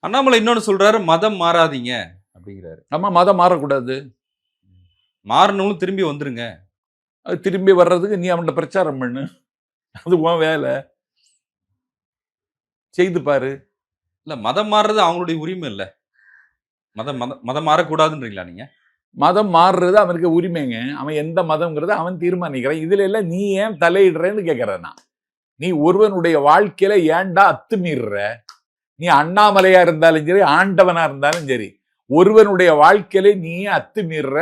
அண்ணாமலை இன்னொன்னு சொல்றாரு, மதம் மாறாதீங்க அப்படிங்கிறாரு. நம்ம மதம் மாறக்கூடாது. மாறணும்னு திரும்பி வந்துருங்க. அது திரும்பி வர்றதுக்கு நீ அவன்கிட்ட பிரச்சாரம் பண்ணு. அது உன் வேலை. செய்து பாரு. இல்ல மதம் மாறுறது அவங்களுடைய உரிமை இல்ல. மதம் மதம் மதம் மாறக்கூடாதுன்றீங்களா நீங்க? மதம் மாறுறது அவனுக்கு உரிமைங்க. அவன் எந்த மதம்ங்கிறத அவன் தீர்மானிக்கிறான். இதுல எல்லாம் நீ ஏன் தலையிடுறேன்னு கேட்கிறேன் நான். நீ ஒருவனுடைய வாழ்க்கையில ஏன்டா அத்துமீறுற? நீ அண்ணாமலையா இருந்தாலும் சரி, ஆண்டவனா இருந்தாலும் சரி, ஒருவனுடைய வாழ்க்கையில நீ ஏன் அத்துமீறுற?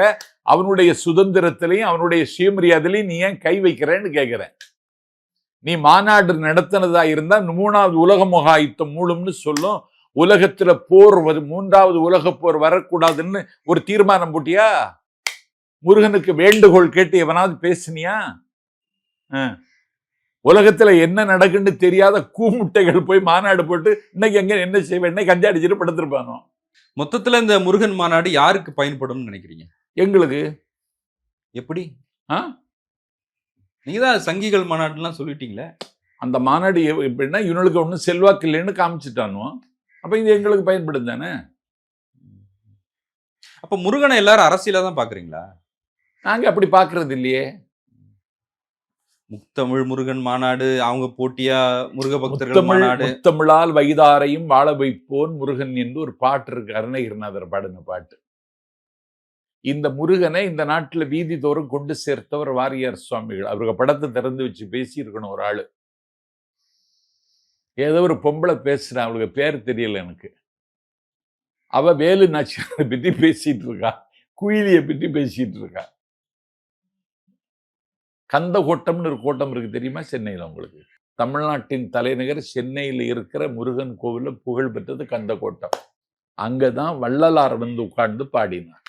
அவனுடைய சுதந்திரத்திலையும் அவனுடைய சுயமரியாதையிலையும் நீ ஏன் கை வைக்கிறேன்னு கேட்கிறேன். நீ மாநாடு நடத்தினதா இருந்தா 3வது உலக மகாயுத்தம் மூலம்னு சொல்லும். உலகத்துல போர் 3வது உலக போர் வரக்கூடாதுன்னு ஒரு தீர்மானம் போட்டியா? முருகனுக்கு வேண்டுகோள் கேட்டு எவனாவது பேசினியா? உலகத்துல என்ன நடக்குன்னு தெரியாத கூமுட்டைகள் போய் மாநாடு போட்டு இன்னைக்கு எங்க என்ன செய்வேன், இன்னைக்கு கஞ்சா அடிச்சுட்டு படுத்திருப்பானோ. மொத்தத்துல இந்த முருகன் மாநாடு யாருக்கு பயன்படும் நினைக்கிறீங்க? எங்களுக்கு. எப்படி? நீங்க தான் சங்கிகள் மாநாடுலாம் சொல்லிட்டீங்களே. அந்த மாநாடு எப்படின்னா இவனுக்கு ஒன்றும் செல்வாக்கு இல்லைன்னு காமிச்சிட்டானோ. அப்ப இது எங்களுக்கு பயன்படும் தானே. அப்ப முருகனை எல்லாரும் அரசியலா தான் பாக்குறீங்களா? நாங்க அப்படி பாக்குறது இல்லையே. முத்தமிழ் முருகன் மாநாடு, அவங்க போட்டியா முருக பக்தர்கள் மாநாடு. முத்தமிழால் வைதாரையும் வாழ வைப்போன் முருகன் என்று ஒரு பாட்டு இருக்கு, அருணகிரிநாதர் பாடின பாட்டு. இந்த முருகனை இந்த நாட்டுல வீதி தோறும் கொண்டு சேர்த்தவர் வாரியார் சுவாமிகள். அவருக்கு படத்தை திறந்து வச்சு பேசி இருக்கணும் ஒரு ஆளு. ஏதோ ஒரு பொம்பளை பேசுறேன், அவளுக்கு பேர் தெரியல எனக்கு. அவ வேலு நாச்சியாரை பத்தி பேசிட்டு இருக்கா, குயிலியை பத்தி பேசிட்டு இருக்கா. கந்த கோட்டம்னு ஒரு கோட்டம் இருக்கு தெரியுமா சென்னையில் உங்களுக்கு? தமிழ்நாட்டின் தலைநகர் சென்னையில் இருக்கிற முருகன் கோவில்ல புகழ் பெற்றது கந்த கோட்டம். அங்கதான் வள்ளலார் வந்து உட்கார்ந்து பாடினார்.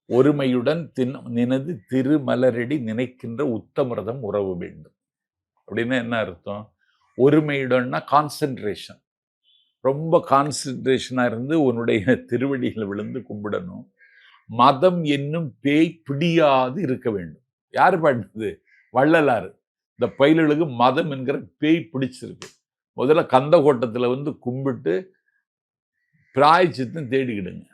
ஒருமையுடன் நினது திருமலரடி நினைக்கின்ற உத்தமிரதம் உறவு வேண்டும் அப்படின்னா என்ன அர்த்தம்? ஒருமையுடன்னா கான்சென்ட்ரேஷன், ரொம்ப கான்சென்ட்ரேஷனா இருந்து உன்னுடைய திருவடிகளை விழுந்து கும்பிடணும். மதம் என்னும் பேய் பிடியாது இருக்க வேண்டும். யாரு பாடினது? வள்ளலாறு. இந்த பயில்களுக்கு மதம் என்கிற பேய் பிடிச்சிருக்கு. முதல்ல கந்த கோட்டத்துல வந்து கும்பிட்டு பிராயச்சித்தம் தேடிக்கிடுங்க.